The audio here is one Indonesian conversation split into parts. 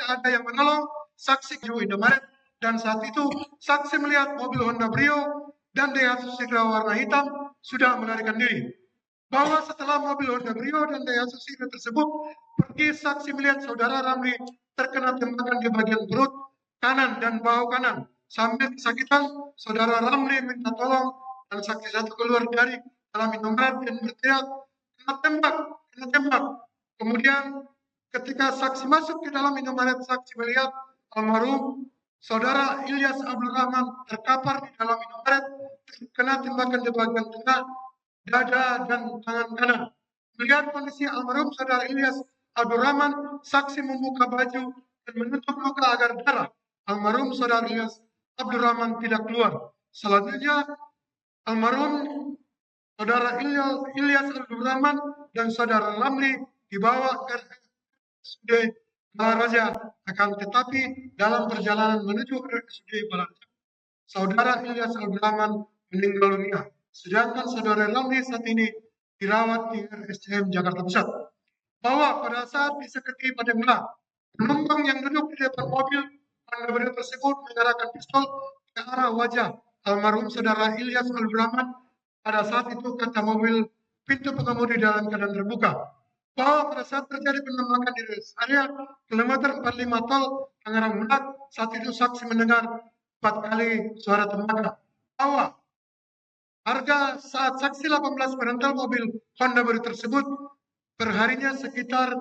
ada yang menolong saksi ke Indomaret, dan saat itu saksi melihat mobil Honda Brio dan Daihatsu Sigra warna hitam sudah melarikan diri. Bahwa setelah mobil Honda Brio dan Daihatsu Sigra tersebut pergi, saksi melihat saudara Ramli terkena tembakan di bagian perut kanan dan bahu kanan. Sambil kesakitan, saudara Ramli minta tolong dan saksi satu keluar dari dalam Indomaret dan berteriak, kena tembak, kena tembak. Kemudian ketika saksi masuk ke dalam Indomaret, saksi melihat almarhum saudara Ilyas Abdul Rahman terkapar di dalam Indomaret, terkena tembakan di bagian tengah, dada, dan tangan kanan. Melihat kondisi almarhum saudara Ilyas Abdul Rahman, saksi membuka baju dan menutup luka agar darah almarhum saudara Ilyas Abdul Rahman tidak keluar. Selanjutnya, almarhum saudara Ilyas Abdul Rahman dan saudara Ramli dibawa ke RSUD Balaraja, akan tetapi dalam perjalanan menuju RSUD Balaraja, saudara Ilyas Abdul Rahman meninggal dunia, sedangkan saudara Ramli saat ini dirawat di RSCM Jakarta Pusat. Bahwa pada saat diseketi Pandeglang, penumpang yang duduk di depan mobil Honda Brio tersebut mengarahkan pistol ke arah wajah almarhum saudara Ilyas Abdul Rahman. Pada saat itu kaca mobil pintu pengemudi dalam keadaan terbuka. Bahwa pada saat terjadi penembakan di rest area kilometer 45 tol Tangerang Merak, saat itu saksi mendengar 4 kali suara tembakan. Bahwa harga saat saksi 18 rental mobil Honda Brio tersebut perharinya sekitar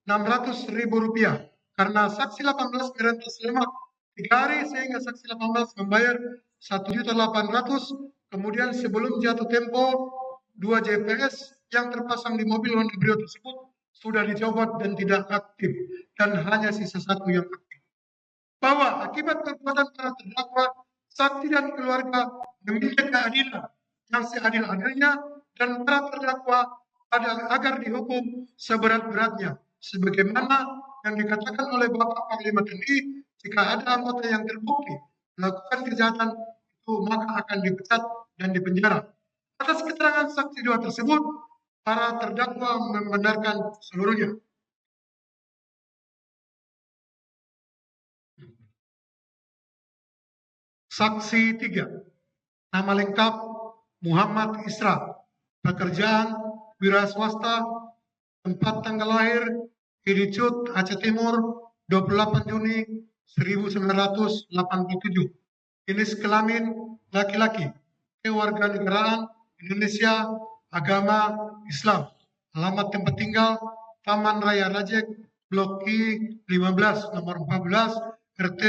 Rp600.000, karena saksi 18 rental selama 3 hari, sehingga saksi 18 membayar Rp1.800.000. Kemudian sebelum jatuh tempo, 2 GPS yang terpasang di mobil Honda Brio tersebut sudah dicopot dan tidak aktif, dan hanya sisa 1 yang aktif. Bahwa akibat perbuatan para terdakwa, saksi dan keluarga meminta keadilan yang seadil-adilnya, dan para terdakwa agar dihukum seberat-beratnya, sebagaimana yang dikatakan oleh Bapak Panglima TNI, jika ada anggota yang terbukti melakukan kejahatan itu maka akan dipecat dan dipenjara. Atas keterangan saksi 2 tersebut, para terdakwa membenarkan seluruhnya. Saksi 3, nama lengkap Muhammad Isra, pekerjaan wira swasta, tempat tanggal lahir Iricut, Aceh Timur, 28 Juni 1987. Jenis kelamin laki-laki, kewarganegaraan Indonesia, agama Islam. Alamat tempat tinggal Taman Raya Rajek, Blok I 15, nomor 14, RT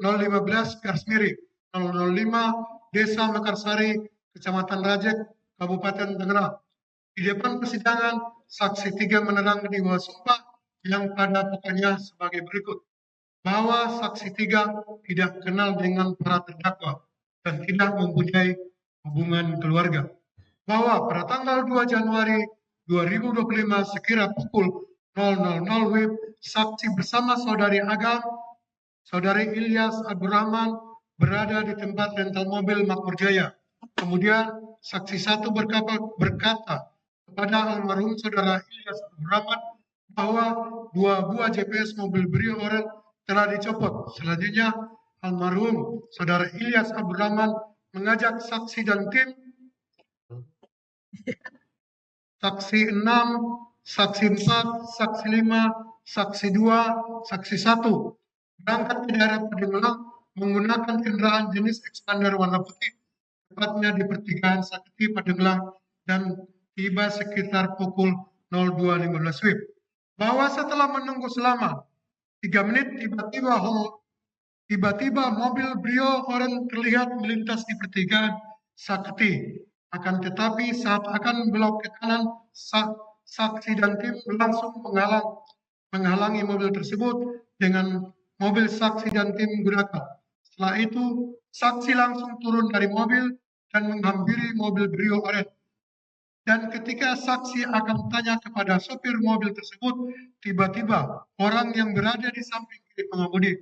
015 garis miring 005, Desa Mekarsari, Kecamatan Rajek, Kabupaten Tangerang. Di depan persidangan, saksi 3 menerangkan di bawah sumpah yang pada pokoknya sebagai berikut. Bahwa saksi 3 tidak kenal dengan para terdakwa dan tidak mempunyai hubungan keluarga. Bahwa pada tanggal 2 Januari 2025 sekira pukul 00.00 WIB, saksi bersama saudari Agam, saudari Ilyas Abdul Rahman berada di tempat rental mobil Makmur Jaya. Kemudian saksi 1 berkata kepada almarhum saudara Ilyas Abdul Rahman bahwa 2 buah GPS mobil Brio Orel telah dicopot. Selanjutnya almarhum saudara Ilyas Abdul Rahman mengajak saksi dan tim saksi 6, saksi 4, saksi 5, saksi 2, saksi 1 berangkat ke daerah Pandeglang menggunakan kendaraan jenis Expander warna putih, tepatnya di pertigaan Sakti Pandeglang, dan tiba sekitar pukul 02.15 WIB. Bahwa setelah menunggu selama 3 menit, tiba-tiba mobil Brio Orel terlihat melintas di pertigaan Sakti. Akan tetapi saat akan belok ke kanan, saksi dan tim langsung menghalangi mobil tersebut dengan mobil saksi dan tim gunakan. Setelah itu, saksi langsung turun dari mobil dan menghampiri mobil Brio Orel. Dan ketika saksi akan tanya kepada sopir mobil tersebut, tiba-tiba orang yang berada di samping kiri pengemudi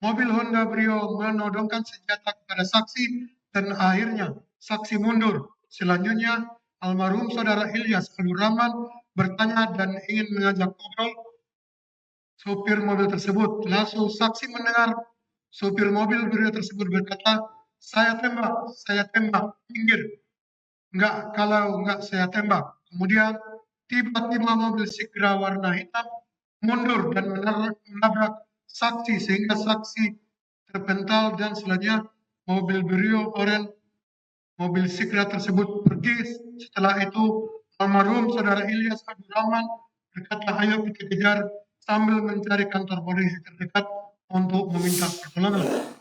mobil Honda Brio menodongkan senjata kepada saksi, dan akhirnya saksi mundur. Selanjutnya, almarhum saudara Ilyas Abdul Rahman bertanya dan ingin mengajak ngobrol sopir mobil tersebut. Langsung saksi mendengar sopir mobil Brio tersebut berkata, saya tembak, minggir. Kalau enggak saya tembak. Kemudian tiba-tiba mobil Sigra warna hitam mundur dan menabrak saksi sehingga saksi terpental dan selanjutnya mobil Brio Oren mobil Sigra tersebut pergi. Setelah itu almarhum saudara Ilyas Abdurrahman berkata, ayo kita kejar sambil mencari kantor polisi terdekat untuk meminta pertolongan.